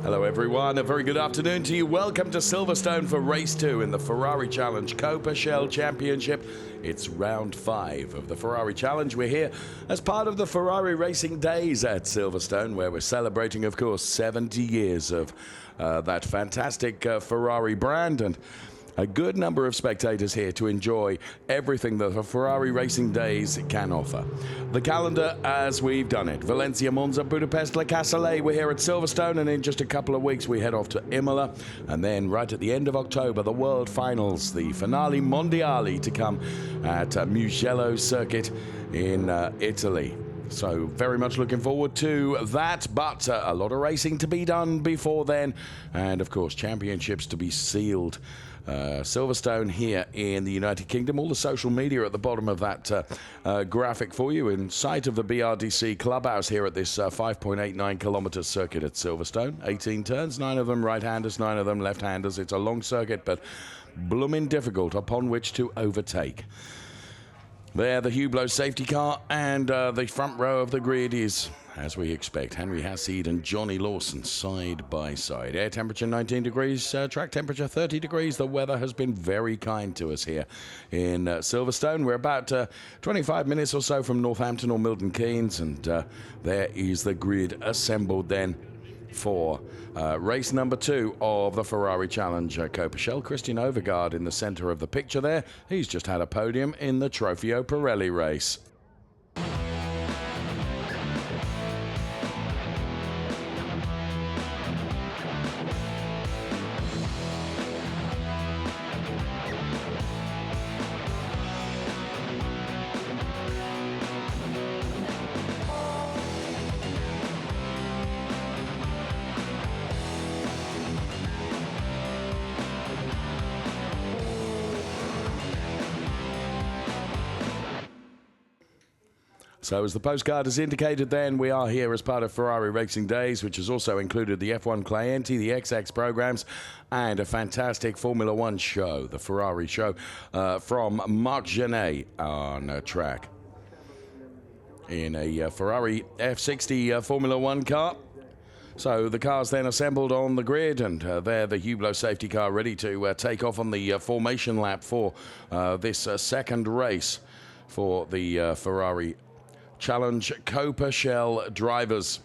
Hello everyone, a very good afternoon to you. Welcome to Silverstone for Race 2 in the Ferrari Challenge Coppa Shell Championship. It's round 5 of the Ferrari Challenge. We're here as part of the Ferrari Racing Days at Silverstone, where we're celebrating, of course, 70 years of that fantastic Ferrari brand, and a good number of spectators here to enjoy everything that the Ferrari Racing Days can offer. The calendar as we've done it: Valencia, Monza, Budapest, Le Castellet. We're here at Silverstone, and in just a couple of weeks we head off to Imola, and then right at the end of October, the World Finals, the Finale Mondiale, to come at Mugello Circuit in Italy. So very much looking forward to that, but a lot of racing to be done before then, and of course championships to be sealed. Silverstone here in the United Kingdom. All the social media at the bottom of that graphic for you, in sight of the BRDC clubhouse here at this 5.89 kilometre circuit at Silverstone. 18 turns, 9 of them right-handers, 9 of them left-handers. It's a long circuit, but blooming difficult upon which to overtake. There, the Hublot safety car, and the front row of the grid is, as we expect, Henry Hassid and Johnny Lawson side by side. Air temperature 19 degrees, track temperature 30 degrees. The weather has been very kind to us here in Silverstone. We're about 25 minutes or so from Northampton or Milton Keynes, and there is the grid assembled then for race number 2 of the Ferrari Challenge Coppa Shell. Christian Overgaard in the centre of the picture there. He's just had a podium in the Trofeo Pirelli race. So as the postcard has indicated then, we are here as part of Ferrari Racing Days, which has also included the F1 Clienti, the XX programs, and a fantastic Formula One show, the Ferrari show, from Marc Genet on track in a Ferrari F60 Formula One car. So the cars then assembled on the grid, and there the Hublot safety car ready to take off on the formation lap for this second race for the Ferrari Challenge Coppa Shell drivers.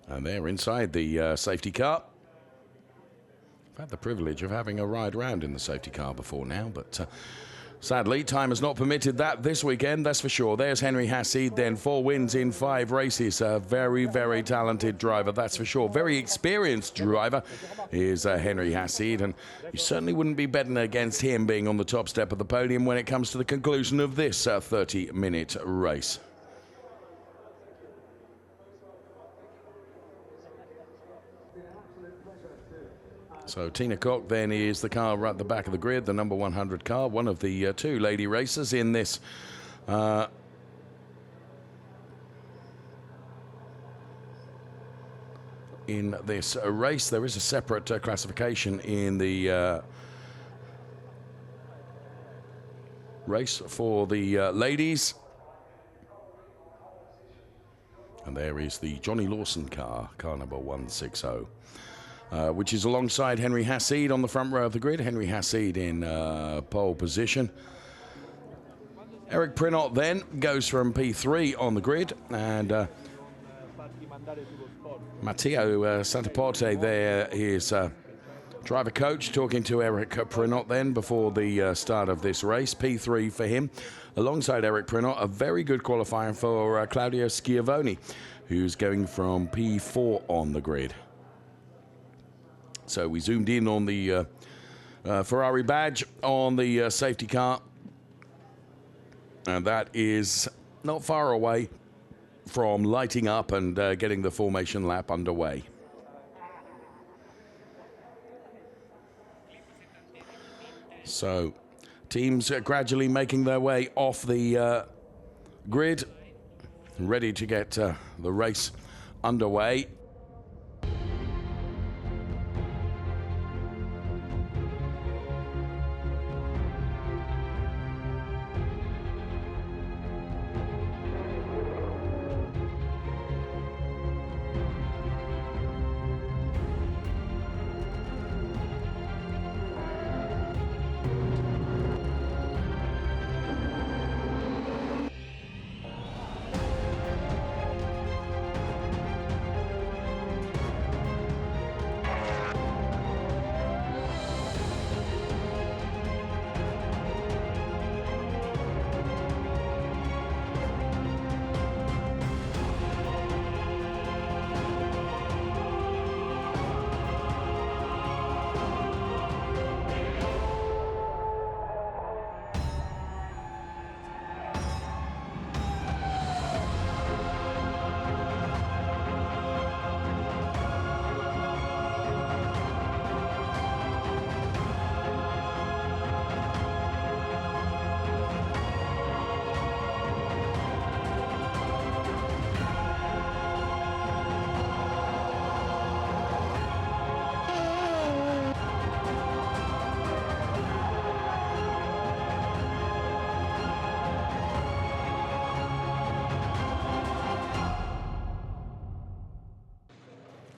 And they're inside the safety car. I've had the privilege of having a ride around in the safety car before now, but sadly, time has not permitted that this weekend, that's for sure. There's Henry Hassid then, 4 wins in 5 races. A very, very talented driver, that's for sure. Very experienced driver is Henry Hassid, and you certainly wouldn't be betting against him being on the top step of the podium when it comes to the conclusion of this 30-minute race. So Tina Koch then is the car right at the back of the grid, the number 100 car, one of the 2 lady racers in this race. There is a separate classification in the race for the ladies. And there is the Johnny Lawson car, car number 160. Which is alongside Henry Hassid on the front row of the grid. Henry Hassid in pole position. Eric Prinot then goes from P3 on the grid, and Matteo Santaporte there is driver coach talking to Eric Prinot then before the start of this race. P3 for him. Alongside Eric Prinot, a very good qualifier for Claudio Schiavone, who's going from P4 on the grid. So we zoomed in on the Ferrari badge on the safety car, and that is not far away from lighting up and getting the formation lap underway. So teams are gradually making their way off the grid, ready to get the race underway.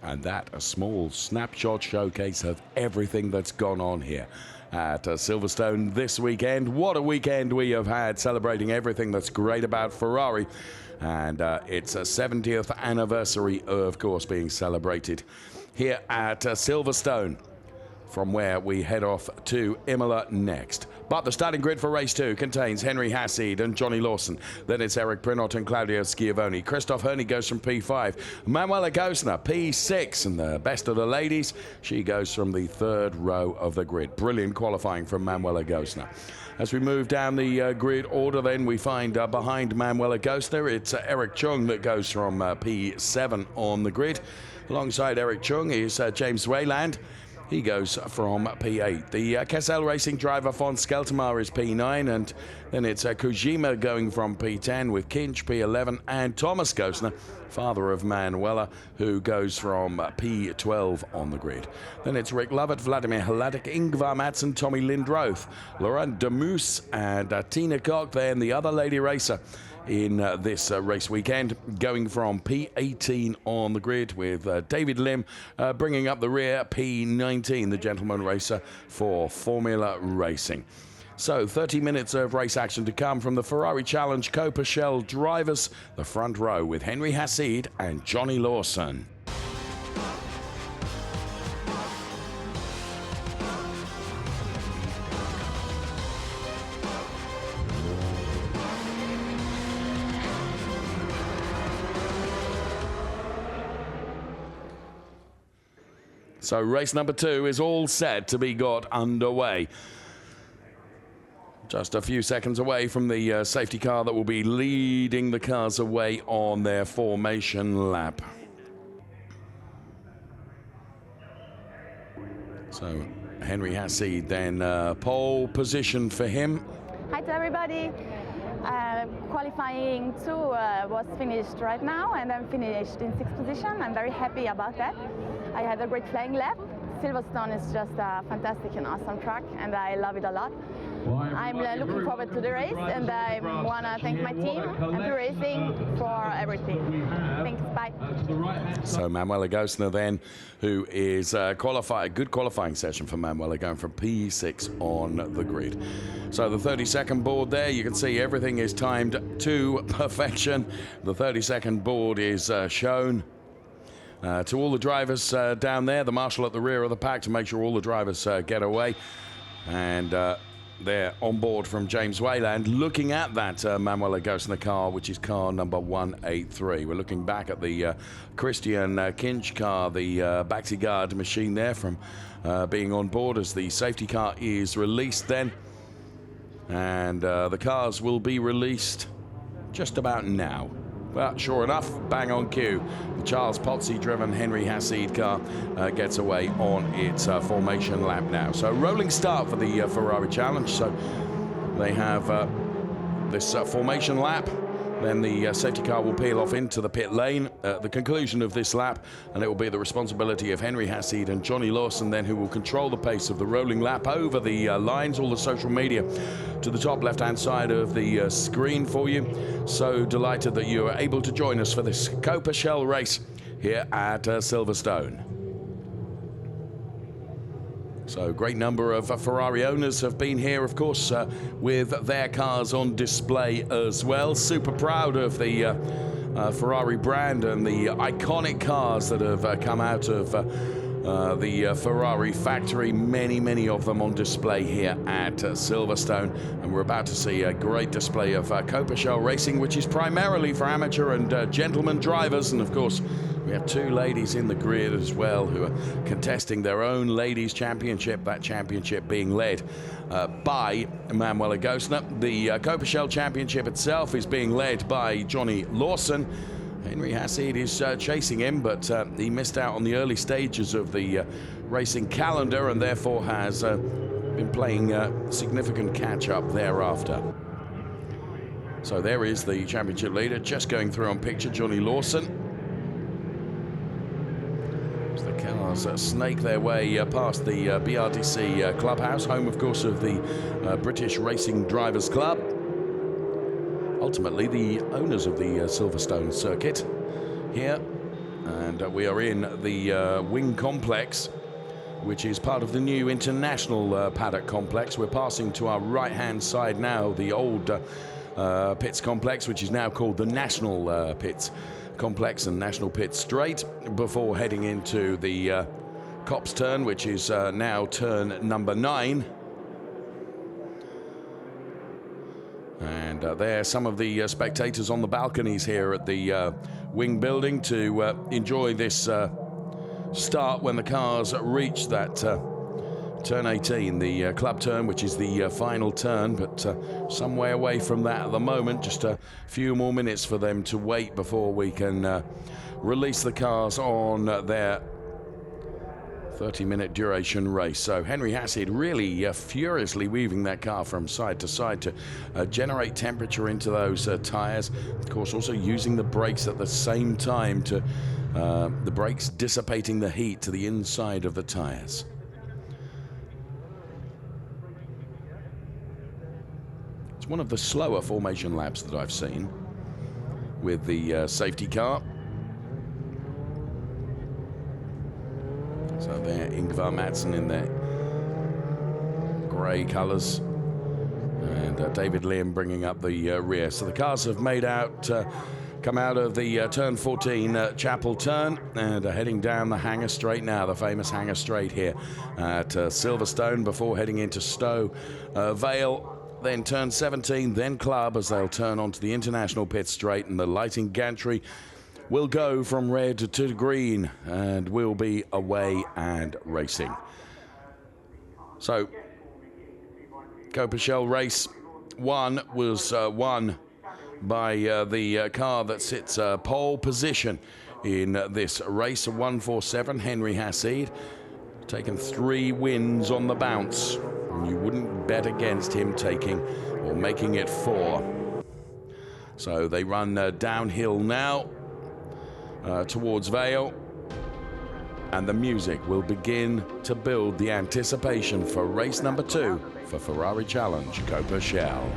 And that a small snapshot showcase of everything that's gone on here at Silverstone this weekend. What a weekend we have had, celebrating everything that's great about Ferrari. And it's a 70th anniversary, of course, being celebrated here at Silverstone, from where we head off to Imola next. But the starting grid for race 2 contains Henry Hassid and Johnny Lawson. Then it's Eric Prinot and Claudio Schiavone. Christoph Herney goes from P5. Manuela Gosner, P6. And the best of the ladies, she goes from the 3rd row of the grid. Brilliant qualifying from Manuela Gosner. As we move down the grid order, then we find behind Manuela Gosner, it's Eric Chung that goes from P7 on the grid. Alongside Eric Chung is James Wayland. He goes from P8. The Kessel Racing driver von Skeltermar is P9, and then it's Kojima going from P10 with Kinch P11, and Thomas Gosner, father of Manuela, who goes from P12 on the grid. Then it's Rick Lovett, Vladimir Hladek, Ingvar Madsen, Tommy Lindroth, Laurent Demus, and Tina Koch, then the other lady racer in this race weekend, going from P18 on the grid, with David Lim bringing up the rear, P19, the gentleman racer for Formula Racing. So 30 minutes of race action to come from the Ferrari Challenge Coppa Shell drivers, the front row with Henry Hassid and Johnny Lawson. So race number 2 is all set to be got underway. Just a few seconds away from the safety car that will be leading the cars away on their formation lap. So Henry Hassid then pole position for him. Hi to everybody. Qualifying 2 was finished right now, and I'm finished in 6th position. I'm very happy about that. I had a great flying lap. Silverstone is just a fantastic and awesome track, and I love it a lot. I'm looking forward to the race, and I want to thank my team, MP Racing, for everything. Thanks, bye. So Manuela Gosner then, who is qualified, good qualifying session for Manuela, going from P6 on the grid. So the 30-second board there, you can see everything is timed to perfection. The 30-second board is shown. To all the drivers down there, the marshal at the rear of the pack to make sure all the drivers get away. And they're on board from James Wayland, looking at that Manuela Gosner car, which is car number 183. We're looking back at the Christian Kinch car, the Baxigard machine there, from being on board as the safety car is released then. And the cars will be released just about now. But sure enough, bang on cue, the Charles Pottsy-driven Henry Hassid car gets away on its formation lap now. So rolling start for the Ferrari Challenge. So they have this formation lap. Then the safety car will peel off into the pit lane at the conclusion of this lap, and it will be the responsibility of Henry Hassid and Johnny Lawson then, who will control the pace of the rolling lap over the lines. All the social media to the top left-hand side of the screen for you. So delighted that you are able to join us for this Coppa Shell race here at Silverstone. So great number of Ferrari owners have been here, of course, with their cars on display as well. Super proud of the Ferrari brand and the iconic cars that have come out of the Ferrari factory. Many of them on display here at Silverstone. And we're about to see a great display of Coppa Shell racing, which is primarily for amateur and gentleman drivers. And of course, we have 2 ladies in the grid as well who are contesting their own ladies championship, that championship being led by Manuela Gosner. The Coppa Shell championship itself is being led by Johnny Lawson. Henry Hassid is chasing him, but he missed out on the early stages of the racing calendar, and therefore has been playing significant catch-up thereafter. So there is the championship leader just going through on picture, Johnny Lawson. As the cars snake their way past the BRDC clubhouse, home, of course, of the British Racing Drivers Club. Ultimately, the owners of the Silverstone circuit here And we are in the wing complex, which is part of the new international paddock complex. We're passing to our right-hand side now, the old pits complex, which is now called the National Pits Complex and National Pit Straight, before heading into the Copps turn, which is now turn number 9. And there are some of the spectators on the balconies here at the wing building to enjoy this start when the cars reach that turn 18, the club turn, which is the final turn, but some way away from that at the moment. Just a few more minutes for them to wait before we can release the cars on their 30-minute duration race. So Henry Hasid really furiously weaving that car from side to side to generate temperature into those tyres. Of course, also using the brakes at the same time to the brakes dissipating the heat to the inside of the tyres. It's one of the slower formation laps that I've seen with the safety car. So there, Ingvar Madsen in their grey colours, and David Liam bringing up the rear. So the cars have made out, come out of the turn 14 Chapel turn, and are heading down the Hangar Straight now, the famous Hangar Straight here at Silverstone, before heading into Stowe Vale. Then turn 17, then Club, as they'll turn onto the International Pit Straight, and the lighting gantry will go from red to green, and we'll be away and racing. So, Coppa Shell race 1 was won by the car that sits pole position in this race, 147, Henry Hasid, taken 3 wins on the bounce. And you wouldn't bet against him taking or making it 4. So they run downhill now towards Vale, and the music will begin to build the anticipation for race number 2 for Ferrari Challenge Coppa Shell.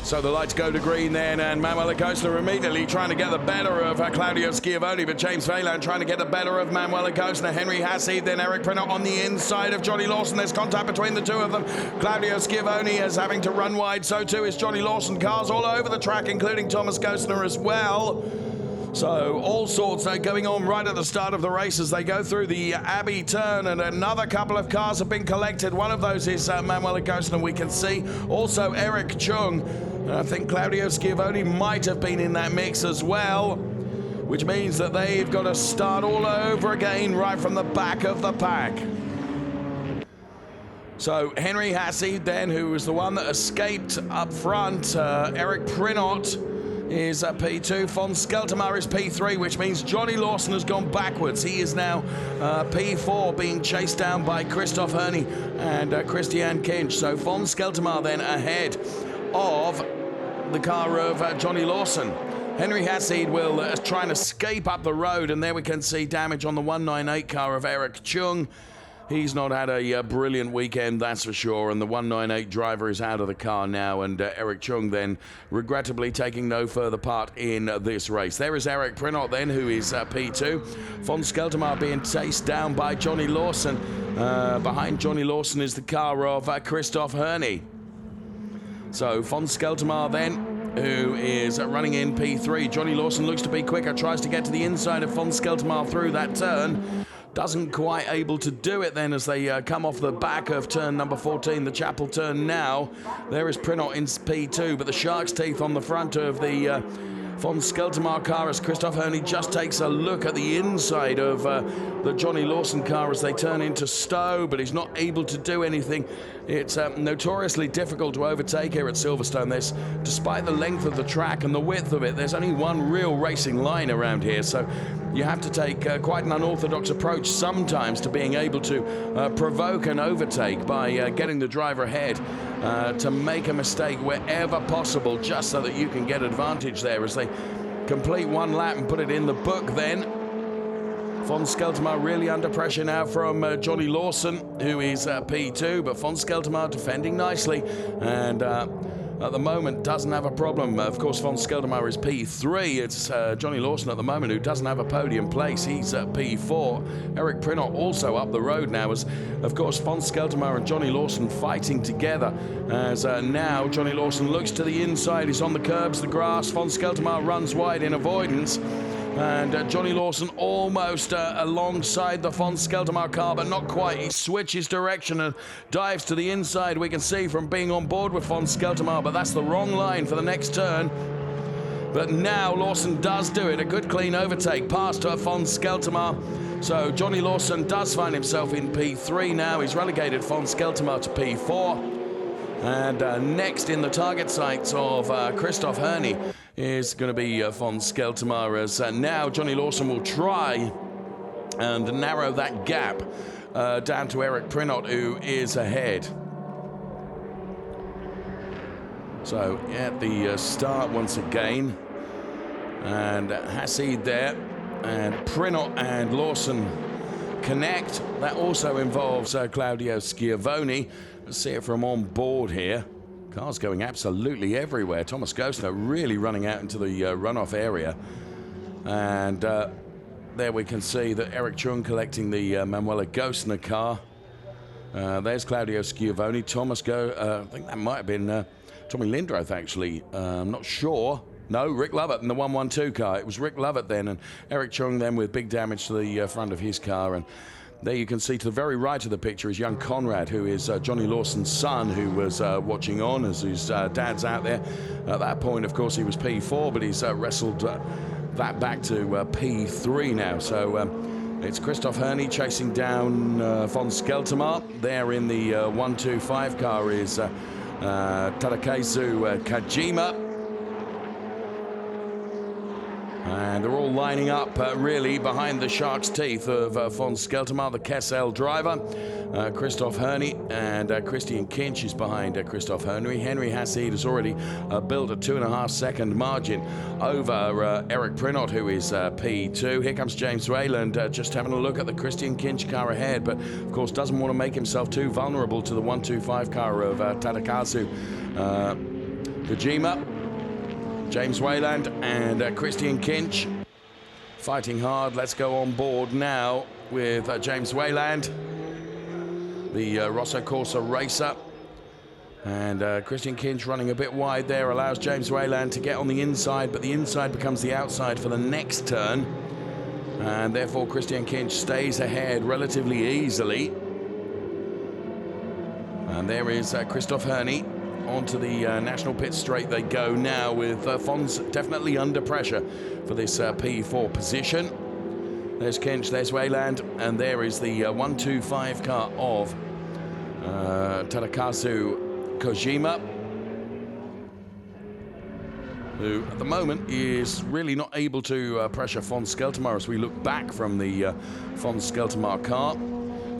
So the lights go to green then, and Manuel Acosta immediately trying to get the better of Claudio Schiavone, but James Wayland trying to get the better of Manuel Acosta. Henry Hasid, then Eric Prinot on the inside of Johnny Lawson. There's contact between the two of them. Claudio Schiavone is having to run wide, so too is Johnny Lawson. Cars all over the track, including Thomas Kostner as well. So all sorts going on right at the start of the race as they go through the Abbey turn, and another couple of cars have been collected. One of those is Manuel Acosta, we can see. Also Eric Chung. I think Claudio Schiavone might have been in that mix as well, which means that they've got to start all over again right from the back of the pack. So Henry Hasid then, who was the one that escaped up front. Eric Prinot is at P2. Von Skeltermar is P3, which means Johnny Lawson has gone backwards. He is now P4, being chased down by Christoph Herney and Christian Kinch. So Von Skeltermar then ahead of the car of Johnny Lawson. Henry Hasid will try and escape up the road, and there we can see damage on the 198 car of Eric Chung. He's not had a brilliant weekend, that's for sure, and the 198 driver is out of the car now, and Eric Chung then regrettably taking no further part in this race. There is Eric Prinot then, who is P2. Von Skeltermar being chased down by Johnny Lawson. Behind Johnny Lawson is the car of Christoph Herney. So Von Skeltermar then, who is running in P3. Johnny Lawson looks to be quicker, tries to get to the inside of Von Skeltermar through that turn. Doesn't quite able to do it then as they come off the back of turn number 14, the Chapel turn now. There is Prinot in P2, but the Shark's Teeth on the front of the Von Skeltermar car as Christoph Herney just takes a look at the inside of the Johnny Lawson car as they turn into Stowe, but he's not able to do anything It's notoriously difficult to overtake here at Silverstone. Despite the length of the track and the width of it, there's only one real racing line around here, so you have to take quite an unorthodox approach sometimes to being able to provoke an overtake by getting the driver ahead to make a mistake wherever possible, just so that you can get advantage there as they complete one lap and put it in the book then. Von Skeltermaar really under pressure now from Johnny Lawson, who is P2, but Von Skeltermaar defending nicely and at the moment doesn't have a problem. Of course, Von Skeltermaar is P3. It's Johnny Lawson at the moment who doesn't have a podium place. He's at P4. Eric Prinot also up the road now as, of course, Von Skeltermaar and Johnny Lawson fighting together as now Johnny Lawson looks to the inside. He's on the curbs, the grass. Von Skeltermaar runs wide in avoidance. And Johnny Lawson almost alongside the Von Skeltermaar car, but not quite. He switches direction and dives to the inside. We can see from being on board with Von Skeltermaar, but that's the wrong line for the next turn. But now Lawson does do it. A good clean overtake past Von Skeltermaar. So Johnny Lawson does find himself in P3 now. He's relegated Von Skeltermaar to P4. And next in the target sights of Christoph Herney is going to be Von Skeltermaar, as now Johnny Lawson will try and narrow that gap down to Eric Prinot, who is ahead. So at the start once again, and Hassid there, and Prinot and Lawson connect. That also involves Claudio Schiavone. Let's see it from on board here. Cars going absolutely everywhere. Thomas Gostner really running out into the runoff area. And there we can see that Eric Chung collecting the Manuela Gostner car. There's Claudio Schiavone. I think that might have been Tommy Lindroth, actually. I'm not sure. No, Rick Lovett in the 112 car. It was Rick Lovett then, and Eric Chung then with big damage to the front of his car. And there you can see to the very right of the picture is young Conrad, who is Johnny Lawson's son, who was watching on as his dad's out there. At that point, of course, he was P4, but he's wrestled that back to P3 now. So it's Christoph Herney chasing down Von Skeltermaar. There in the 125 car is Tadakazu Kajima. And they're all lining up really behind the shark's teeth of Von Skeltermaar, the Kessel driver. Christoph Herney and Christian Kinch is behind Christoph Herney. Henry Hassid has already built a 2.5 second margin over Eric Prinot, who is P2. Here comes James Wayland just having a look at the Christian Kinch car ahead, but of course doesn't want to make himself too vulnerable to the 125 car of Tadakazu Kajima. James Wayland and Christian Kinch fighting hard. Let's go on board now with James Wayland, the Rosso Corsa racer. And Christian Kinch running a bit wide there allows James Wayland to get on the inside, but the inside becomes the outside for the next turn. And therefore Christian Kinch stays ahead relatively easily. And there is Christoph Herney. Onto the national pit straight they go now, with Fons definitely under pressure for this P4 position. There's Kinch, there's Wayland, and there is the 125 car of Tadakazu Kojima, who at the moment is really not able to pressure Von Skeltermaar as we look back from the Von Skeltermaar car.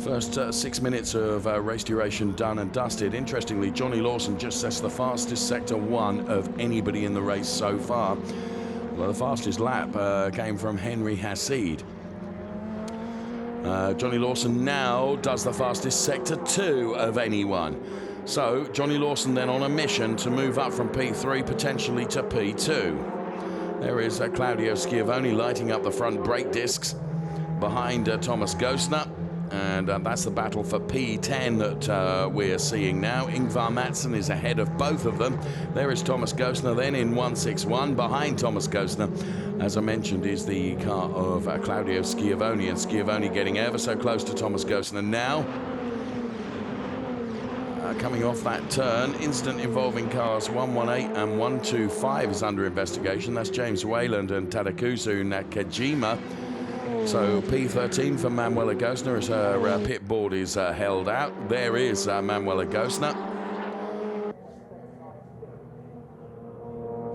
First 6 minutes of race duration done and dusted. Interestingly, Johnny Lawson just sets the fastest Sector 1 of anybody in the race so far. Well, the fastest lap came from Henry Hassid. Johnny Lawson now does the fastest Sector 2 of anyone. So, Johnny Lawson then on a mission to move up from P3 potentially to P2. There is Claudio Schiavone lighting up the front brake discs behind Thomas Gostner. And that's the battle for P10 that we're seeing now. Ingvar Madsson is ahead of both of them. There is Thomas Gostner then in 161. Behind Thomas Gostner, as I mentioned, is the car of Claudio Schiavone. And Schiavone getting ever so close to Thomas Gostner now. Coming off that turn, incident involving cars 118 and 125 is under investigation. That's James Wayland and Tadakazu Nakajima. So P13 for Manuela Gosner as her pit board is held out. There is Manuela Gosner.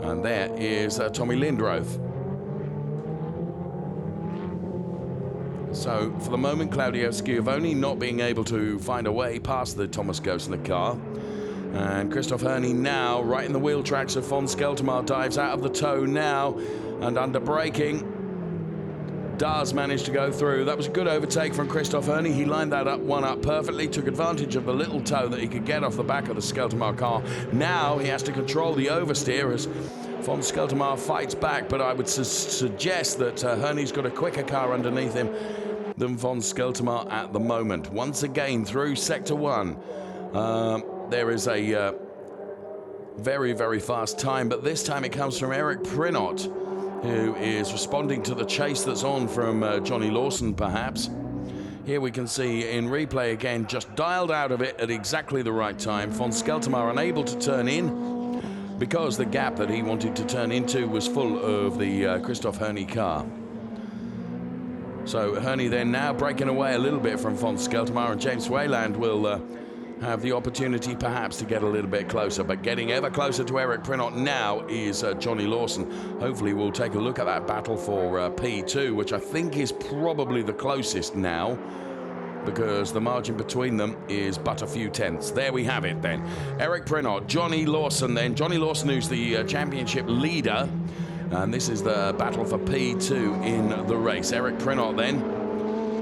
And there is Tommy Lindroth. So for the moment, Claudio Schiavone not being able to find a way past the Thomas Gosner car. And Christoph Herney now right in the wheel tracks of von Skeltermar, dives out of the tow now and under braking does manage to go through. That was a good overtake from Christoph Herney. He lined that one up perfectly, took advantage of the little tow that he could get off the back of the Skeltermar car. Now he has to control the oversteer as von Skeltermar fights back, but I would suggest that Herney's got a quicker car underneath him than von Skeltermar at the moment. Once again through Sector 1. There is a very, very fast time, but this time it comes from Eric Prinot, who is responding to the chase that's on from Johnny Lawson, perhaps. Here we can see in replay again, just dialed out of it at exactly the right time. Von Skeltermar unable to turn in because the gap that he wanted to turn into was full of the Christoph Herney car. So Herney then now breaking away a little bit from von Skeltermar, and James Wayland will have the opportunity perhaps to get a little bit closer, but getting ever closer to Eric Prinot now is Johnny Lawson. Hopefully we'll take a look at that battle for P2, which I think is probably the closest now, because the margin between them is but a few tenths. There we have it then. Eric Prinot, Johnny Lawson then. Johnny Lawson, who's the championship leader, and this is the battle for P2 in the race. Eric Prinot then,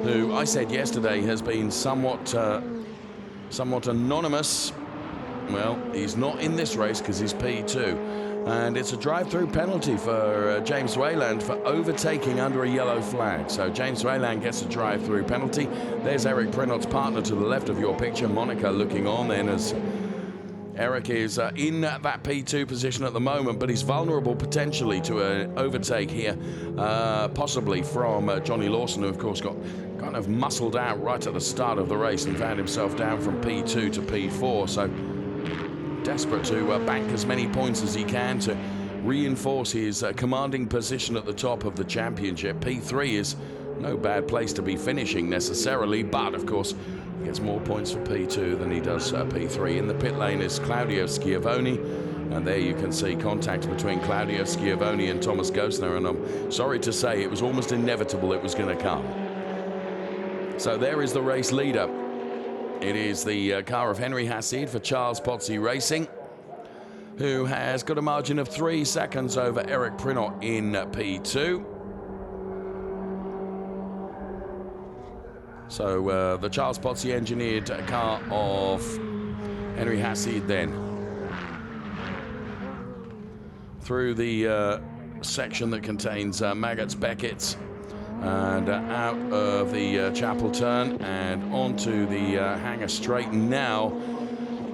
who I said yesterday has been somewhat anonymous. Well, he's not in this race because he's P2. And it's a drive-through penalty for James Wayland for overtaking under a yellow flag. So James Wayland gets a drive-through penalty. There's Eric Prinot's partner to the left of your picture, Monica, looking on then as Eric is in that P2 position at the moment, but he's vulnerable potentially to an overtake here, possibly from Johnny Lawson, who of course got kind of muscled out right at the start of the race and found himself down from P2 to P4. So desperate to bank as many points as he can to reinforce his commanding position at the top of the championship. P3 is no bad place to be finishing necessarily, but of course gets more points for P2 than he does P3. In the pit lane is Claudio Schiavone, and there you can see contact between Claudio Schiavone and Thomas Gosner, and I'm sorry to say it was almost inevitable it was going to come. So there is the race leader. It is the car of Henry Hassid for Charles Pozzi Racing, who has got a margin of 3 seconds over Eric Prinot in P2. So the Charles Pozzi engineered car of Henry Hassid then through the section that contains Maggots, Beckett's, and out of the Chapel turn and onto the Hangar straight now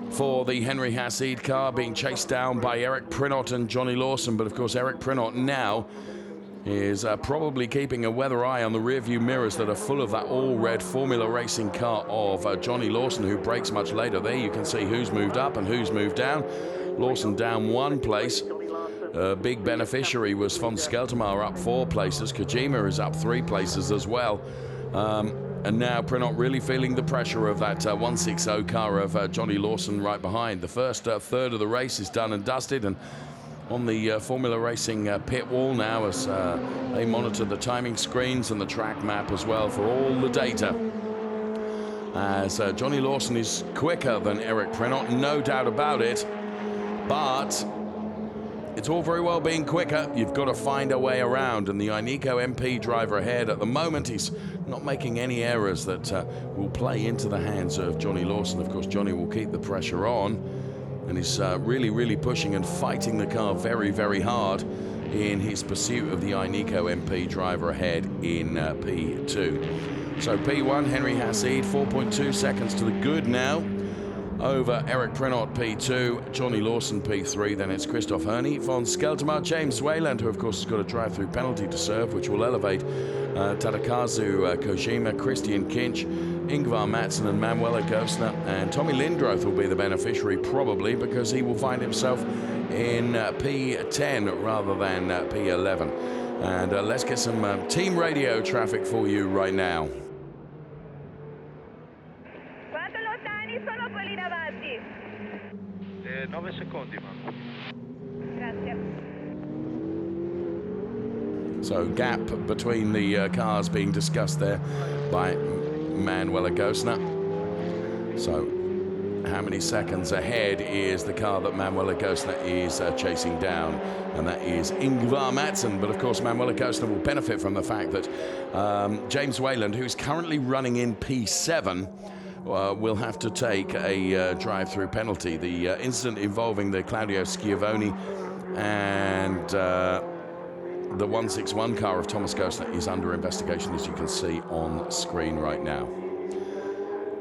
for the Henry Hassid car, being chased down by Eric Prinot and Johnny Lawson. But of course Eric Prinot now is probably keeping a weather eye on the rearview mirrors that are full of that all-red Formula Racing car of Johnny Lawson, who brakes much later. There you can see who's moved up and who's moved down. Lawson down 1 place. Big beneficiary was von Skeltermar up 4 places. Kojima is up 3 places as well. And now Prinot really feeling the pressure of that 160 car of Johnny Lawson right behind. The first third of the race is done and dusted, and on the Formula Racing pit wall now as they monitor the timing screens and the track map as well for all the data. As Johnny Lawson is quicker than Eric Prinot, no doubt about it, but it's all very well being quicker. You've got to find a way around, and the Ineco MP driver ahead at the moment, he's not making any errors that will play into the hands of Johnny Lawson. Of course, Johnny will keep the pressure on, and he's really, really pushing and fighting the car very, very hard in his pursuit of the Ineco MP driver ahead in P2. So P1, Henry Hassid, 4.2 seconds to the good now over Eric Prinot, P2, Johnny Lawson, P3. Then it's Christoph Herney, von Skeltermar, James Wayland, who of course has got a drive-through penalty to serve, which will elevate Tadakazu Kojima, Christian Kinch, Ingvar Mattson and Manuela Gosner, and Tommy Lindroth will be the beneficiary probably, because he will find himself in P10 rather than P11. And let's get some team radio traffic for you right now. Quanto lontani sono quelli davanti? 9 secondi, ma. Grazie. So gap between the cars being discussed there by Manuela Gosner. So how many seconds ahead is the car that Manuela Gosner is chasing down? And that is Ingvar Madsen. But of course, Manuela Gosner will benefit from the fact that James Wayland, who's currently running in P7, will have to take a drive-through penalty. The incident involving the Claudio Schiavone and the 161 car of Thomas Gosner is under investigation, as you can see on screen right now.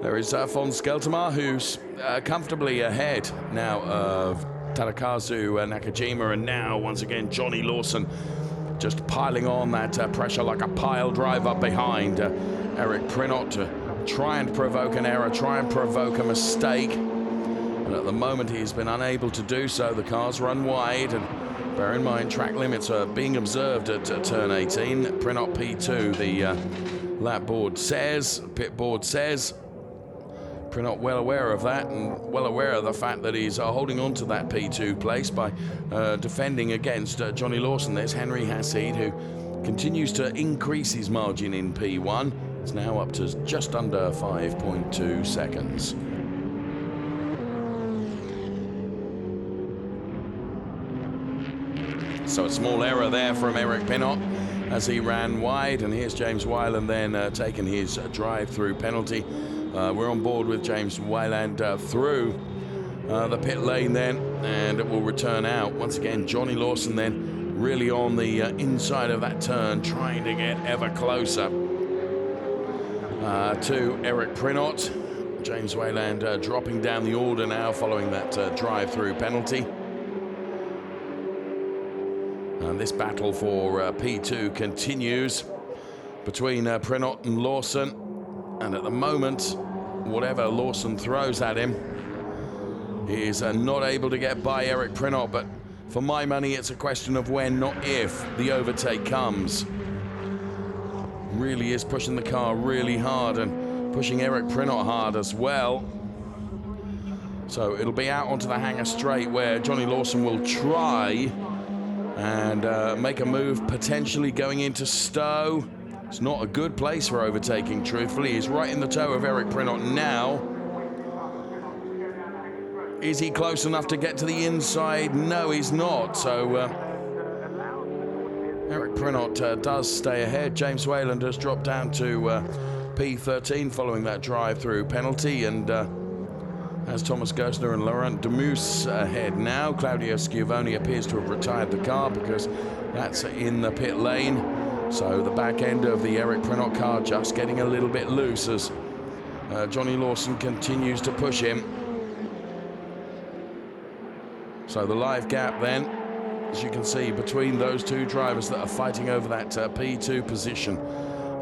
There is von Skeltermar, who's comfortably ahead now of Tadakazu Nakajima, and now once again Johnny Lawson just piling on that pressure like a pile driver behind Eric Prinot to try and provoke an error, try and provoke a mistake. And at the moment he's been unable to do so. The cars run wide, and bear in mind track limits are being observed at turn 18. Prinot P2, the lap board says, pit board says. Prinot well aware of that, and well aware of the fact that he's holding on to that P2 place by defending against Johnny Lawson. There's Henry Hassid, who continues to increase his margin in P1. It's now up to just under 5.2 seconds. So a small error there from Eric Prinot as he ran wide, and here's James Wayland then taking his drive-through penalty. We're on board with James Wayland through the pit lane then, and it will return out. Once again, Johnny Lawson then really on the inside of that turn, trying to get ever closer to Eric Prinot. James Wayland dropping down the order now following that drive-through penalty. And this battle for P2 continues between Prinot and Lawson. And at the moment, whatever Lawson throws at him, he is not able to get by Eric Prinot. But for my money, it's a question of when, not if, the overtake comes. Really is pushing the car really hard and pushing Eric Prinot hard as well. So it'll be out onto the hangar straight where Johnny Lawson will try and make a move, potentially going into Stowe. It's not a good place for overtaking, truthfully. He's right in the toe of Eric Prinot now. Is he close enough to get to the inside? No, he's not. So Eric Prinot does stay ahead. James Wayland has dropped down to P13 following that drive-through penalty, and as Thomas Gosner and Laurent Demus ahead now. Claudio Schiavone appears to have retired the car because that's in the pit lane. So the back end of the Eric Prinot car just getting a little bit loose as Johnny Lawson continues to push him. So the live gap then, as you can see, between those two drivers that are fighting over that P2 position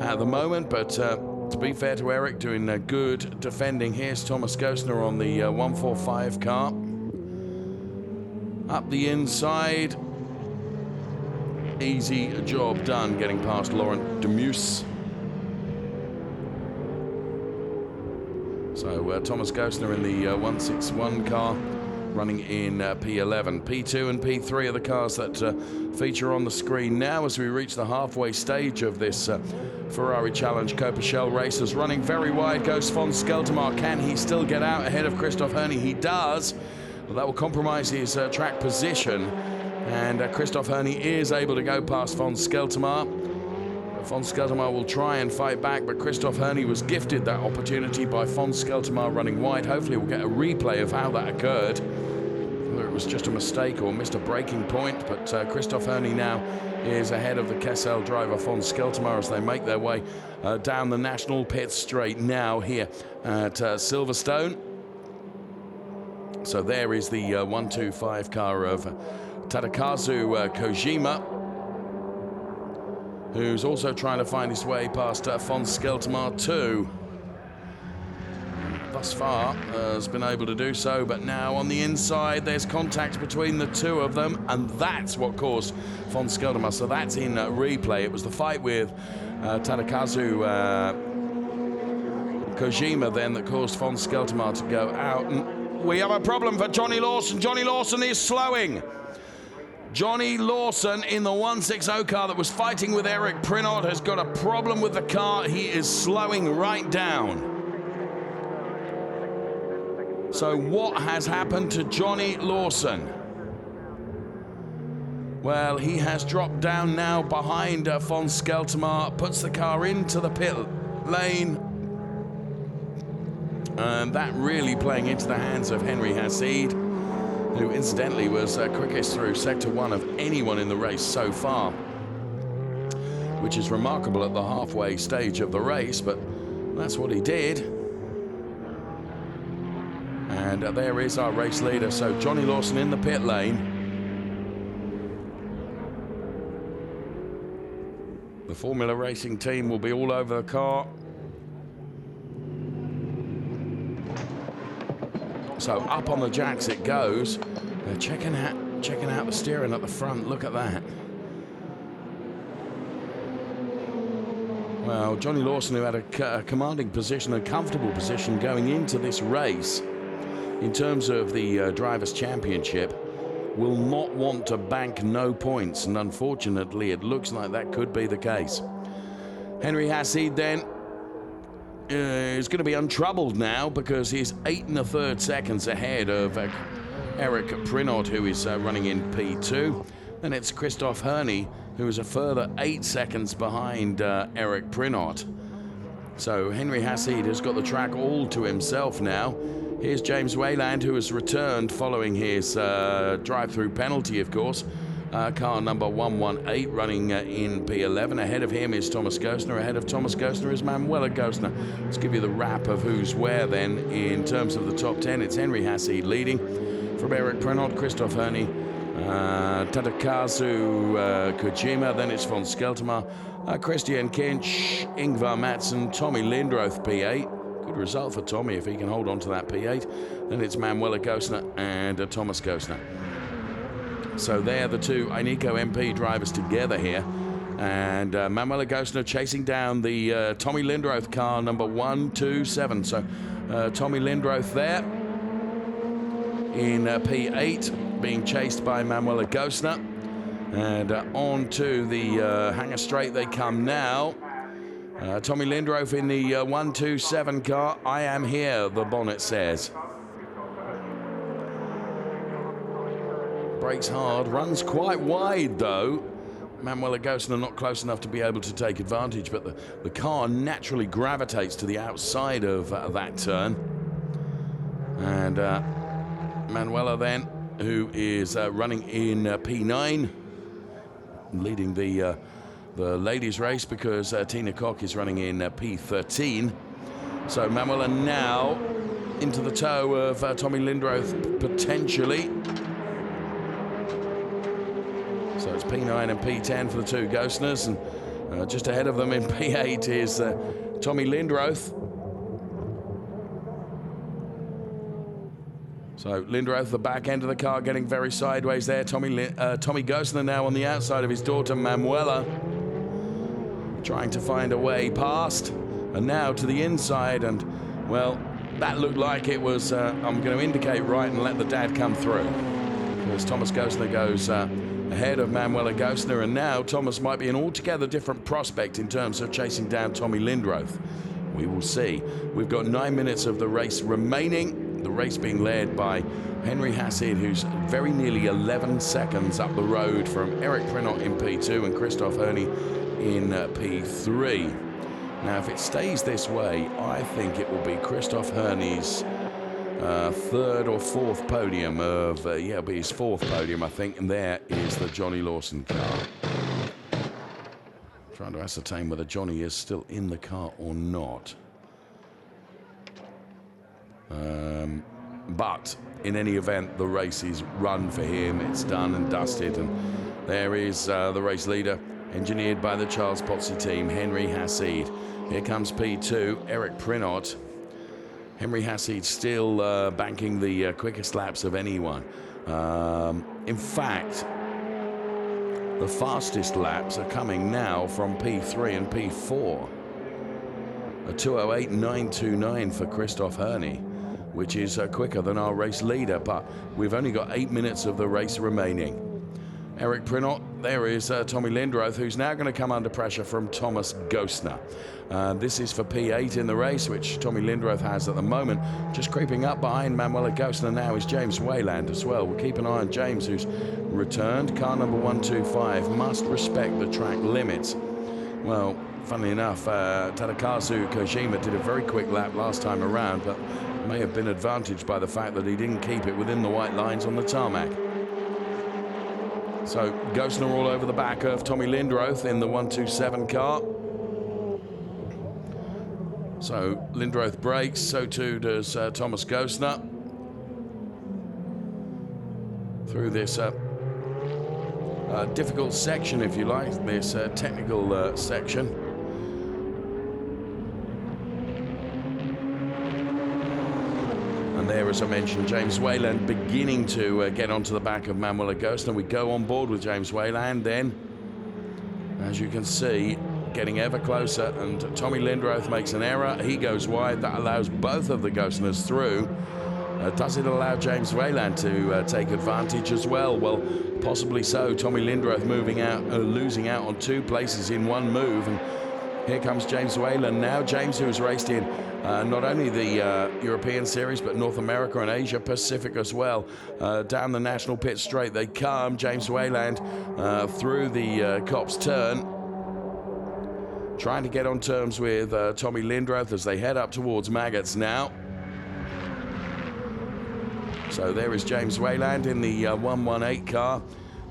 at the moment. But to be fair to Eric, doing good defending. Here's Thomas Gosner on the 145 car. Up the inside. Easy job done getting past Laurent Demus. So Thomas Gosner in the 161 car, running in P11. P2 and P3 are the cars that feature on the screen now as we reach the halfway stage of this Ferrari Challenge Coppa Shell races. Running very wide goes von Skeltermar. Can he still get out ahead of Christoph Herney? He does. Well, that will compromise his track position. And Christoph Herney is able to go past von Skeltermar. Von Skeltermar will try and fight back, but Christoph Herney was gifted that opportunity by von Skeltermar running wide. Hopefully we'll get a replay of how that occurred, whether it was just a mistake or missed a braking point. But Christoph Herney now is ahead of the Kessel driver von Skeltermar as they make their way down the National Pit Straight now here at Silverstone. So there is the 125 car of Tadakazu Kojima, who's also trying to find his way past von Skeltermar too. thus far has been able to do so, but now on the inside there's contact between the two of them, and that's what caused von Skelterma. So that's in replay. It was the fight with Tadakazu Kojima then that caused von Skelterma to go out. And we have a problem for Johnny Lawson. Johnny Lawson is slowing. Johnny Lawson in the 160 car that was fighting with Eric Prinot has got a problem with the car. He is slowing right down. So what has happened to Johnny Lawson? Well, he has dropped down now behind von Skelterma, puts the car into the pit lane. And that really playing into the hands of Henry Hassid, who incidentally was quickest through Sector 1 of anyone in the race so far, which is remarkable at the halfway stage of the race, but that's what he did. And there is our race leader. So Johnny Lawson in the pit lane. The Formula Racing team will be all over the car. So up on the jacks it goes. They're checking out the steering at the front. Look at that. Well, Johnny Lawson, who had a commanding position, a comfortable position going into this race in terms of the Drivers' Championship, will not want to bank no points, and unfortunately it looks like that could be the case. Henry Hassid then is going to be untroubled now because he's 8 1/3 seconds ahead of Eric Prinot, who is running in P2. And it's Christoph Herney, who is a further 8 seconds behind Eric Prinot. So Henry Hassid has got the track all to himself now. Here's James Wayland, who has returned following his drive-through penalty, of course. Car number 118 running in P11. Ahead of him is Thomas Gosner. Ahead of Thomas Gosner is Manuela Gosner. Let's give you the wrap of who's where then in terms of the top 10. It's Henry Hassid leading. From Eric Prinot, Christoph Herney, Tadakazu Kojima. Then it's von Skelterma, Christian Kinch, Ingvar Madsen, Tommy Lindroth, P8. Good result for Tommy if he can hold on to that P8. Then it's Manuela Gosner and Thomas Gosner. So they're the two Ineco MP drivers together here. And Manuela Gosner chasing down the Tommy Lindroth car, number 127. So Tommy Lindroth there in P8, being chased by Manuela Gosner. And on to the hangar straight they come now. Tommy Lindroth in the 127 car. I am here, the bonnet says. Brakes hard, runs quite wide though. Manuela Gosner not close enough to be able to take advantage, but the car naturally gravitates to the outside of that turn. And Manuela then, who is running in P9, leading the ladies race because Tina Koch is running in P13. So Manuela now into the toe of Tommy Lindroth potentially. So it's P9 and P10 for the two Gosners, and just ahead of them in P8 is Tommy Lindroth. So Lindroth, the back end of the car, getting very sideways there. Tommy Gosner now on the outside of his daughter Manuela, trying to find a way past, and now to the inside, and well, that looked like it was, I'm going to indicate right and let the dad come through, because Thomas Gosner goes ahead of Manuela Gosner, and now Thomas might be an altogether different prospect in terms of chasing down Tommy Lindroth. We will see. We've got 9 minutes of the race remaining, the race being led by Henry Hassid, who's very nearly 11 seconds up the road from Eric Prinot in P2 and Christoph Herney in P3. Now, if it stays this way, I think it will be Christoph Herney's third or fourth podium of, it'll be his fourth podium, I think, and there is the Johnny Lawson car. Trying to ascertain whether Johnny is still in the car or not. But in any event, the race is run for him. It's done and dusted, and there is the race leader, engineered by the Charles Pottsy team, Henry Hassid. Here comes P2, Eric Prinot. Henry Hassid still banking the quickest laps of anyone. In fact, the fastest laps are coming now from P3 and P4. A 2:08.929 for Christoph Herney, which is quicker than our race leader, but we've only got 8 minutes of the race remaining. Eric Prinot, there is Tommy Lindroth, who's now going to come under pressure from Thomas Gostner. This is for P8 in the race, which Tommy Lindroth has at the moment. Just creeping up behind Manuela Gostner now is James Wayland as well. We'll keep an eye on James, who's returned. Car number 125 must respect the track limits. Well, funnily enough, Tadakazu Kojima did a very quick lap last time around, but may have been advantaged by the fact that he didn't keep it within the white lines on the tarmac. So Gostner all over the back of Tommy Lindroth in the 127 car. So Lindroth brakes, so too does Thomas Gostner. Through this difficult section, if you like, this technical section. And there, as I mentioned, James Wayland beginning to get onto the back of Manuela Gostner. We go on board with James Wayland then, as you can see, getting ever closer, and Tommy Lindroth makes an error. He goes wide. That allows both of the Gostners through. Does it allow James Wayland to take advantage as well? Well, possibly so. Tommy Lindroth moving out, losing out on 2 places in one move. And here comes James Wayland now. James, who has raced in not only the European Series, but North America and Asia Pacific as well. Down the national pit straight they come. James Wayland through the Copse turn, trying to get on terms with Tommy Lindroth as they head up towards Maggots now. So there is James Wayland in the 118 car.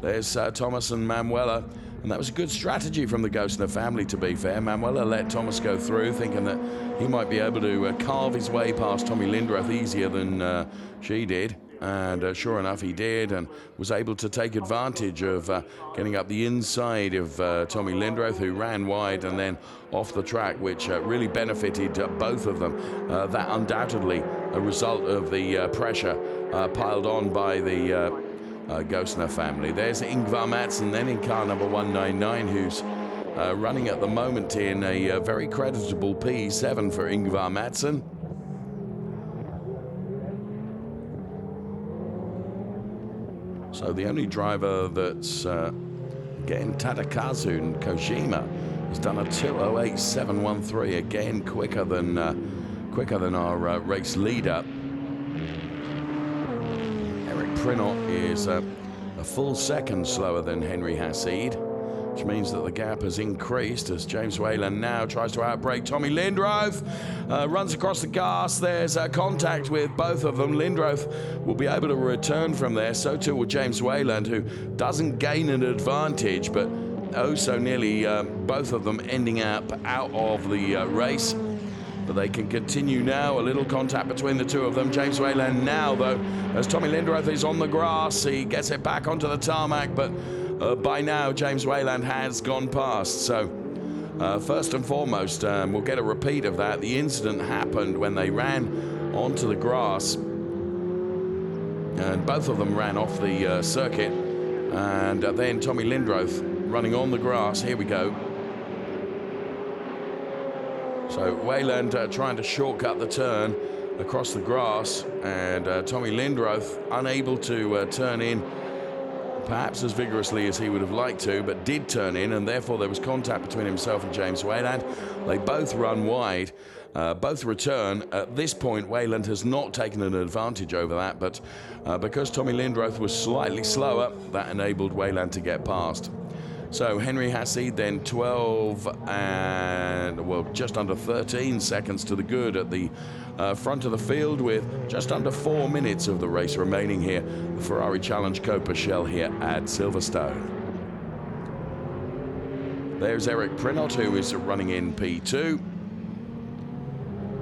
There's Thomas and Manuela. And that was a good strategy from the Gostner family, to be fair. Manuela let Thomas go through, thinking that he might be able to carve his way past Tommy Lindroth easier than she did. And sure enough, he did, and was able to take advantage of getting up the inside of Tommy Lindroth, who ran wide and then off the track, which really benefited both of them. That undoubtedly a result of the pressure piled on by the Gostner family. There's Ingvar Madsen then in car number 199, who's running at the moment in a very creditable P7 for Ingvar Madsen. So the only driver that's again Tadakazu Kojima has done a 2:08.713, again quicker than our race leader. Eric Prinot is a full second slower than Henry Hassid, which means that the gap has increased as James Wayland now tries to outbrake Tommy Lindroth. Runs across the gas. There's contact with both of them. Lindroth will be able to return from there. So too will James Wayland, who doesn't gain an advantage, but oh so nearly both of them ending up out of the race. But they can continue now. A little contact between the two of them. James Wayland now, though, as Tommy Lindroth is on the grass, he gets it back onto the tarmac, but by now James Wayland has gone past. So first and foremost, we'll get a repeat of that. The incident happened when they ran onto the grass, and both of them ran off the circuit, and then Tommy Lindroth running on the grass. Here we go. So Wayland trying to shortcut the turn across the grass, and Tommy Lindroth unable to turn in perhaps as vigorously as he would have liked to, but did turn in, and therefore there was contact between himself and James Wayland. They both run wide, both return. At this point, Wayland has not taken an advantage over that, but because Tommy Lindroth was slightly slower, that enabled Wayland to get past. So Henry Hassid then 12 and, well, just under 13 seconds to the good at the front of the field, with just under 4 minutes of the race remaining here. The Ferrari Challenge Coppa Shell here at Silverstone. There's Eric Prinot, who is running in P2.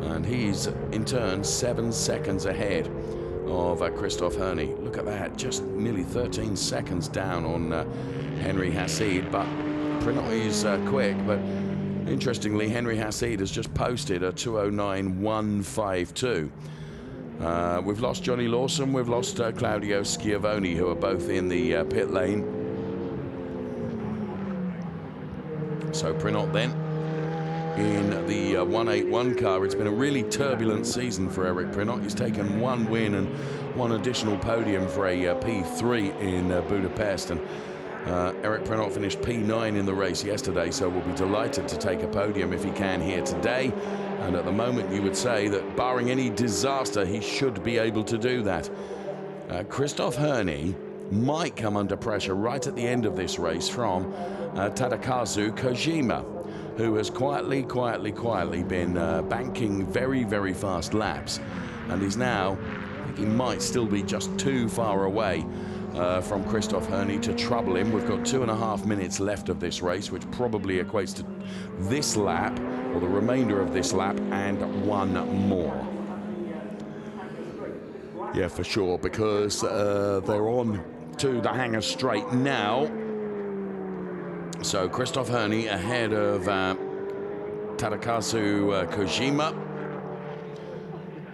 And he's in turn 7 seconds ahead of Christoph Herney. Look at that, just nearly 13 seconds down on Henry Hassid, but Prinot is quick, but Interestingly, Henry Hassid has just posted a 209.152. We've lost Johnny Lawson, we've lost Claudio Schiavone, who are both in the pit lane. So Prinot then in the 181 car. It's been a really turbulent season for Eric Prinot. He's taken one win and one additional podium for a P3 in Budapest. And Eric Prinot finished P9 in the race yesterday, so we'll be delighted to take a podium if he can here today. And at the moment, you would say that barring any disaster, he should be able to do that. Christoph Herney might come under pressure right at the end of this race from Tadakazu Kojima, who has quietly been banking very, very fast laps. And he's now, I think he might still be just too far away from Christoph Herney to trouble him. We've got 2.5 minutes left of this race, which probably equates to this lap, or the remainder of this lap, and one more. Yeah, for sure, because they're on to the hangar straight now. So Christoph Herney ahead of Tadakazu Kojima.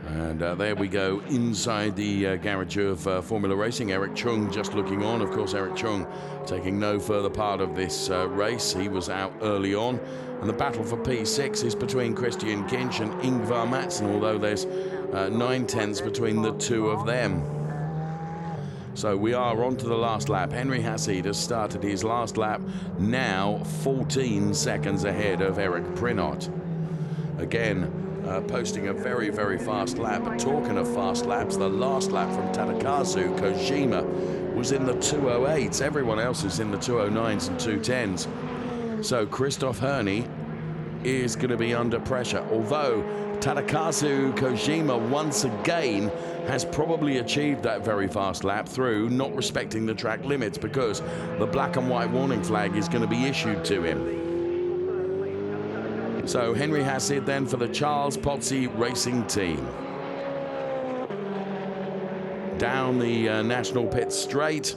And there we go inside the garage of Formula Racing. Eric Chung just looking on. Of course, Eric Chung taking no further part of this race. He was out early on. And the battle for P6 is between Christian Kinch and Ingvar Mattson, although there's 9/10 between the two of them. So we are on to the last lap. Henry Hassid has started his last lap, now 14 seconds ahead of Eric Prinot. Again, posting a very, very fast lap. But talking of fast laps, the last lap from Tadakazu Kojima was in the 208s. Everyone else is in the 209s and 210s. So Christoph Herney is going to be under pressure, although Tadakazu Kojima once again has probably achieved that very fast lap through not respecting the track limits, because the black and white warning flag is going to be issued to him. So Henry Hassid then for the Charles Pozzi Racing Team. Down the National Pit Straight.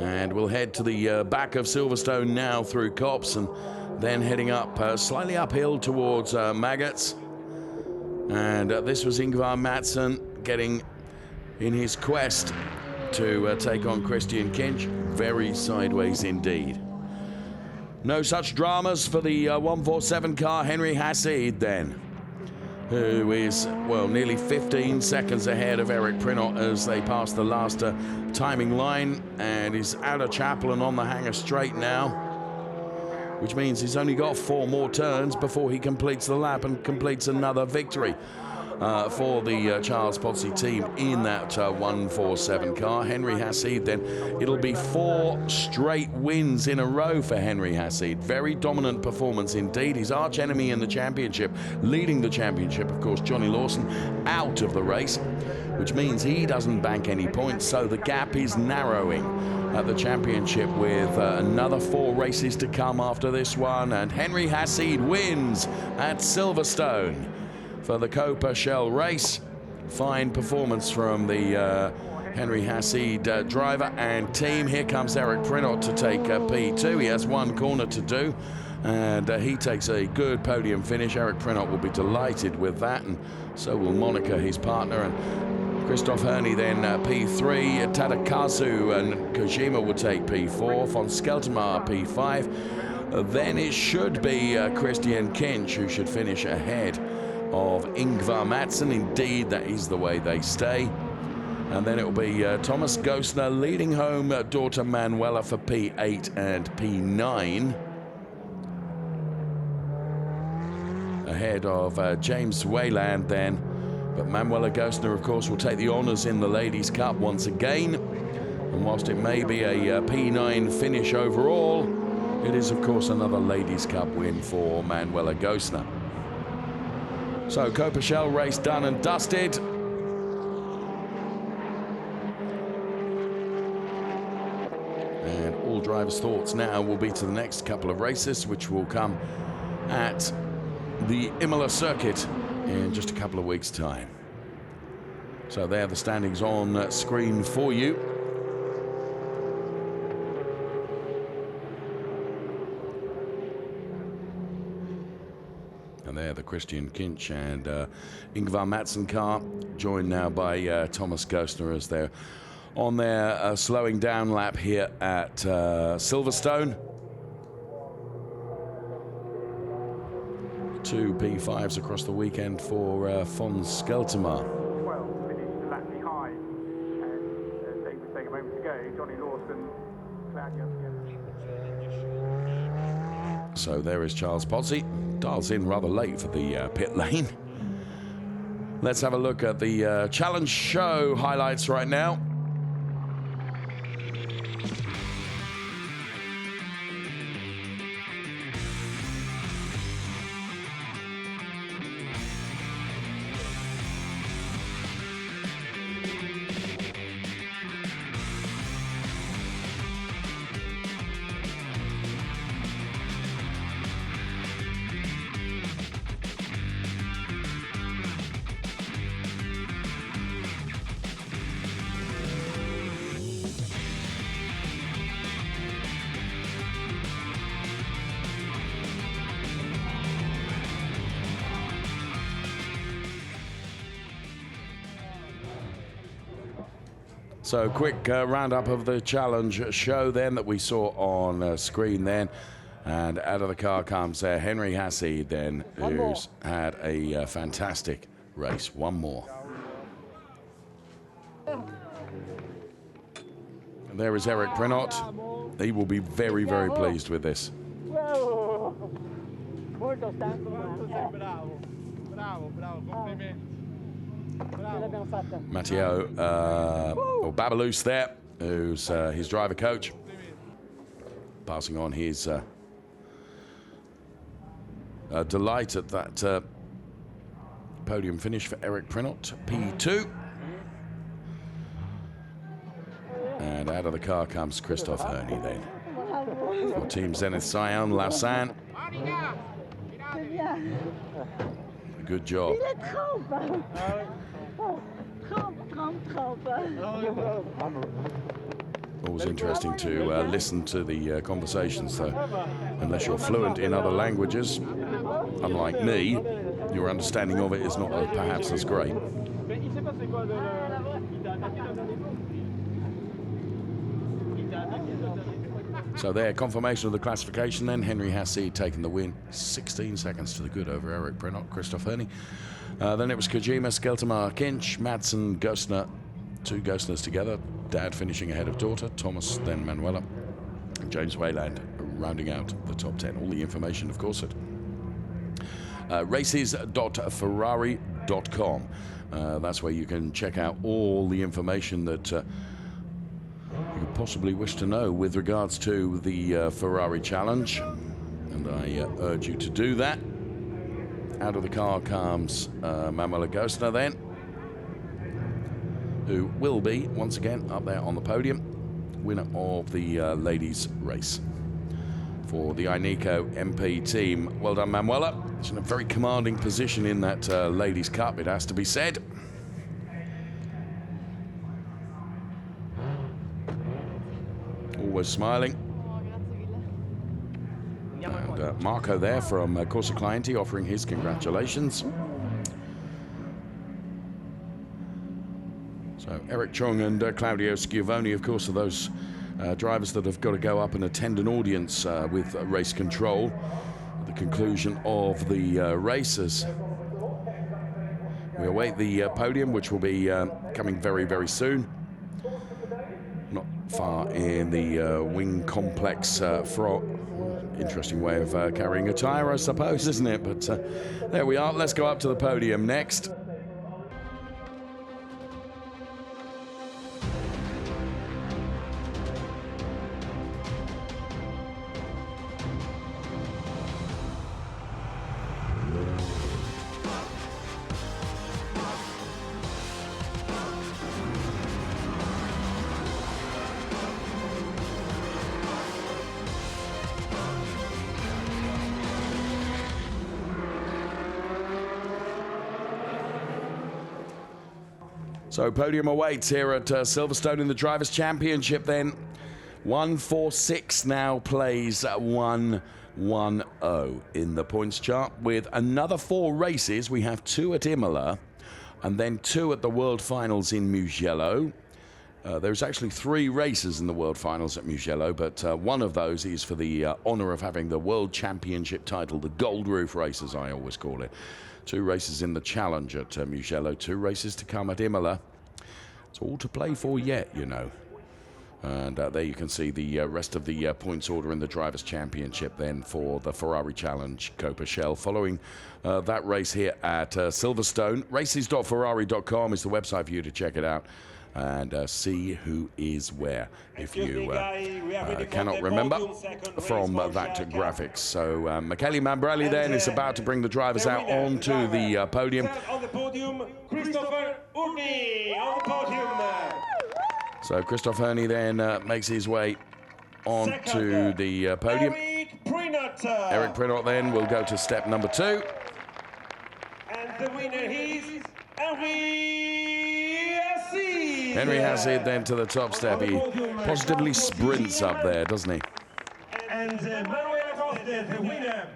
And we'll head to the back of Silverstone now through Copps, and then heading up slightly uphill towards Maggots. And this was Ingvar Mattson getting in his quest to take on Christian Kinch. Very sideways indeed. No such dramas for the 147 car. Henry Hassid then, who is, well, nearly 15 seconds ahead of Eric Prinot as they pass the last timing line, and is out of Chapel and on the hangar straight now, which means he's only got 4 more turns before he completes the lap and completes another victory for the Charles Pozzi team in that 147 car. Henry Hassid then, it'll be 4 straight wins in a row for Henry Hassid. Very dominant performance indeed. His arch enemy in the championship, leading the championship, of course, Johnny Lawson, out of the race, which means he doesn't bank any points, so the gap is narrowing at the championship with another 4 races to come after this one. And Henry Hassid wins at Silverstone for the Coppa Shell race. Fine performance from the Henry Hassid driver and team. Here comes Eric Prinot to take P2. He has 1 corner to do, and he takes a good podium finish. Eric Prinot will be delighted with that, and so will Monica, his partner. And Christoph Herney then P3, Tadakazu and Kojima will take P4, von Skeltermar P5. Then it should be Christian Kinch who should finish ahead of Ingvar Mattson. Indeed, that is the way they stay. And then it will be Thomas Gosner leading home daughter Manuela for P8 and P9. Ahead of James Wayland then. But Manuela Gosner, of course, will take the honours in the Ladies' Cup once again. And whilst it may be a P9 finish overall, it is, of course, another Ladies' Cup win for Manuela Gosner. So, Coppa Shell race done and dusted. And all drivers' thoughts now will be to the next couple of races, which will come at the Imola circuit in just a couple of weeks' time. So there are the standings on screen for you. And there, the Christian Kinch and Ingvar Madsen car, joined now by Thomas Gostner as they're on their slowing down lap here at Silverstone. 2 P5s across the weekend for von Skeltermar. 12 finished a lap behind, and they would take a moment to go. Johnny Lawson, Claudio. So there is Charles Pozzi, dials in rather late for the pit lane. Let's have a look at the challenge show highlights right now. So quick roundup of the challenge show then that we saw on screen then. And out of the car comes Henry Hassie then, who's had a fantastic race. One more. And there is Eric Prinot. He will be very, very pleased with this. Matteo Babalous there, who's his driver coach, passing on his delight at that podium finish for Eric Prinot, P2. And out of the car comes Christoph Herney then. For Team Zenith Sion, Lausanne. Good job. Always interesting to listen to the conversations, though. Unless you're fluent in other languages, unlike me, your understanding of it is not perhaps as great. So there, confirmation of the classification then. Henry Hassie taking the win, 16 seconds to the good over Eric Prinot, Christoph Herney. Then it was Kojima, Skeltermar, Kinch, Madsen, Gostner, 2 Gostners together. Dad finishing ahead of daughter, Thomas, then Manuela. And James Wayland rounding out the top 10. All the information, of course, at races.ferrari.com. That's where you can check out all the information that you could possibly wish to know with regards to the Ferrari Challenge. And I urge you to do that. Out of the car comes Manuela Gostner then, who will be, once again, up there on the podium, winner of the ladies' race. For the Ineco MP team, well done, Manuela. She's in a very commanding position in that ladies' cup, it has to be said. Always smiling. And Marco there from Corsa Clienti offering his congratulations. So Eric Chung and Claudio Schiavone, of course, are those drivers that have got to go up and attend an audience with race control at the conclusion of the races. We await the podium, which will be coming very, very soon. Not far in the wing complex for interesting way of carrying a tyre, I suppose, isn't it? But there we are. Let's go up to the podium next. So podium awaits here at Silverstone in the Drivers' Championship then. 1-4-6 now plays 1-1-0 in the points chart. With another 4 races, we have 2 at Imola and then 2 at the World Finals in Mugello. There's actually 3 races in the World Finals at Mugello, but one of those is for the honour of having the World Championship title, the Gold Roof race, as I always call it. 2 races in the Challenge at Mugello, 2 races to come at Imola. It's all to play for yet, you know. And there you can see the rest of the points order in the Drivers' Championship then for the Ferrari Challenge Coppa Shell. Following that race here at Silverstone, races.ferrari.com is the website for you to check it out and see who is where, if you cannot remember from that graphics. So Michele Mambrelli then is about to bring the drivers out onto the podium. On the podium, Christopher Urni on the podium. So Christoph Herney then makes his way onto the podium. Eric Prinot then will go to step number 2. And the winner is Henry Hazard then to the top step. He positively sprints up there, doesn't he? And Manuela Costa, the winner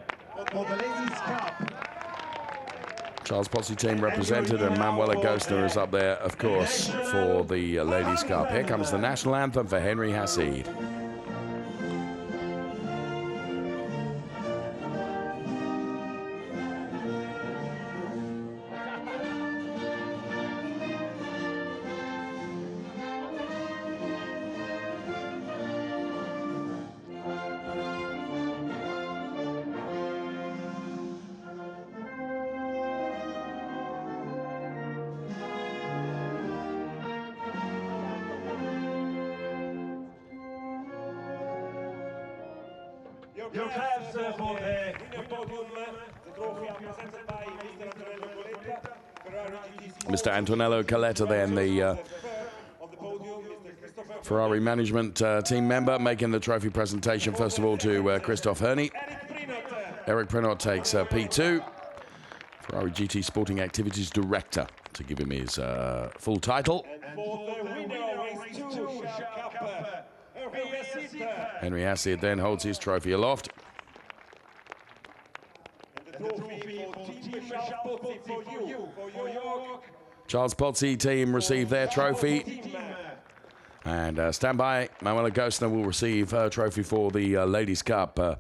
for the Ladies' Cup. Charles Pozzi team represented, and Manuela Gostner is up there, of course, for the Ladies' Cup. Here comes the national anthem for Henry Hazard. Your claps for the winner podium, the trophy are presented by Mr. Antonello Coletta, Ferrari GT. Mr. Antonello Coletta then, the On the podium, Mr. Christopher Ferrari management team member, making the trophy presentation first of all to Christoph Herney. Eric Prinot takes P2. Ferrari GT Sporting Activities Director, to give him his full title. And for the winner of race 2, Coppa, Henry Hazard then holds his trophy aloft. and the trophy for Team Pozzi for you, for York. Charles Pozzi team receive their trophy. And stand by, Manuela Gostner will receive her trophy for the Ladies' Cup. And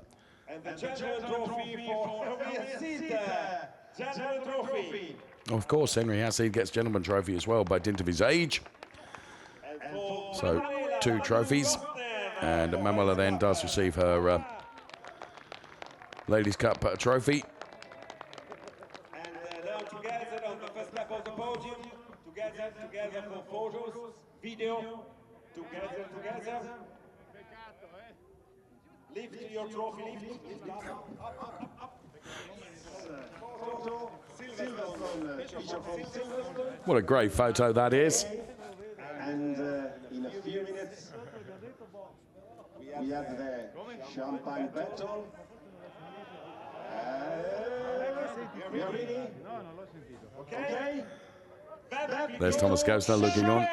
the general trophy for Henry Hazard. General trophy. Of course, Henry Hazard gets gentleman trophy as well by dint of his age. So 2 trophies. And Manuela then does receive her Ladies' Cup trophy. And now together on the first lap of the podium, together for photos, video, together. Lift your trophy, lift up. Photo, Silverstone, picture from Silverstone. What a great photo that is. And in a few minutes, we have the champagne battle. We are ready? Okay? There's Thomas Gostner looking on.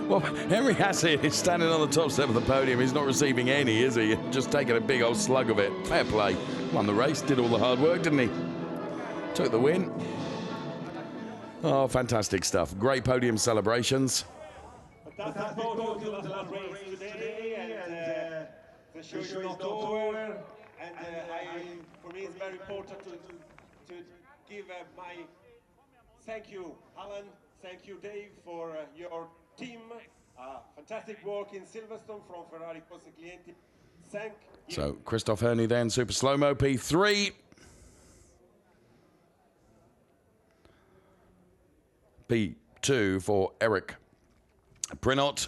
Well, Henry Hazard is standing on the top step of the podium. He's not receiving any, is he? Just taking a big old slug of it. Fair play. Won the race, did all the hard work, didn't he? Took the win. Oh, fantastic stuff. Great podium celebrations. Fantastic photo to the last race today, and the show is not over. And for me, it's very important to give my thank you, Alan, thank you, Dave, for your team. Fantastic work in Silverstone from Ferrari Clienti. Thank you. So, Christoph Herney then, super slow-mo P3. P2 for Eric Prinot.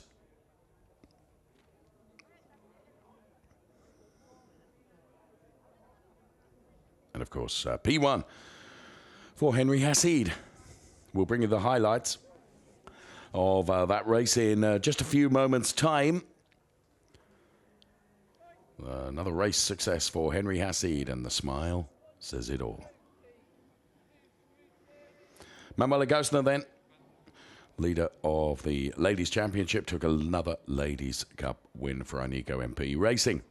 And of course, P1 for Henry Hazard. We'll bring you the highlights of that race in just a few moments' time. Another race success for Henry Hazard, and the smile says it all. Manuela Gostner then leader of the Ladies' Championship, took another Ladies' Cup win for Anico MP Racing.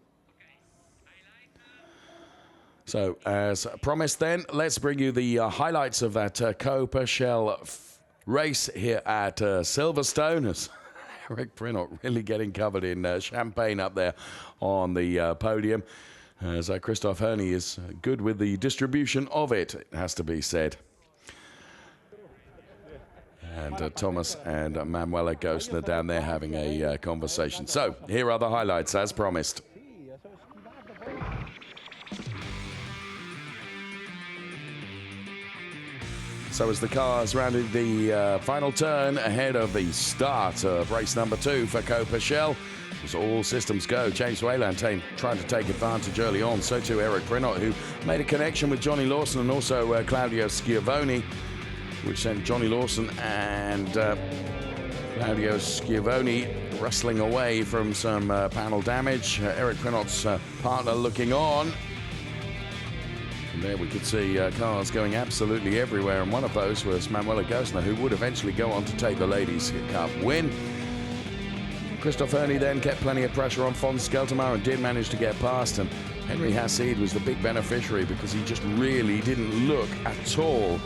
So, as promised then, let's bring you the highlights of that Coppa Shell race here at Silverstone. As Eric Prinot really getting covered in champagne up there on the podium. As Christoph Herney is good with the distribution of it, it has to be said. And Thomas and Manuela Gostner down there having a conversation. So, here are the highlights as promised. So as the cars rounded the final turn ahead of the start of race number 2 for Coppa Shell, it was all systems go. James Wayland trying to take advantage early on. So too Eric Prinot, who made a connection with Johnny Lawson and also Claudio Schiavone, which sent Johnny Lawson and Claudio Schiavone wrestling away from some panel damage. Eric Prinot's partner looking on. And there we could see cars going absolutely everywhere, and one of those was Manuela Gostner, who would eventually go on to take the Ladies' Cup win. Christoph Herney then kept plenty of pressure on Fons Skeltermar and did manage to get past, and Henry Hassid was the big beneficiary because he just really didn't look at all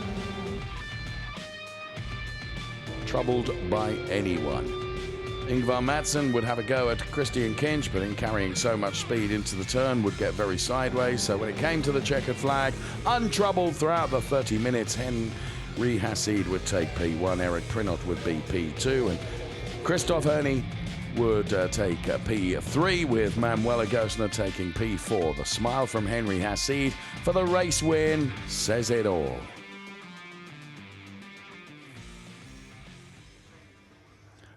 troubled by anyone. Ingvar Madsen would have a go at Christian Kinch, but in carrying so much speed into the turn would get very sideways. So when it came to the checkered flag, untroubled throughout the 30 minutes, Henry Hassid would take P1, Eric Prinot would be P2, and Christoph Herney would take P3, with Manuela Gostner taking P4. The smile from Henry Hassid for the race win says it all.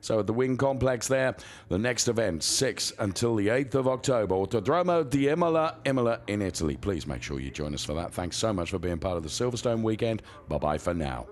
So at the Wing Complex there, the next event, 6 until the 8th of October, Autodromo di Imola in Italy. Please make sure you join us for that. Thanks so much for being part of the Silverstone weekend. Bye-bye for now.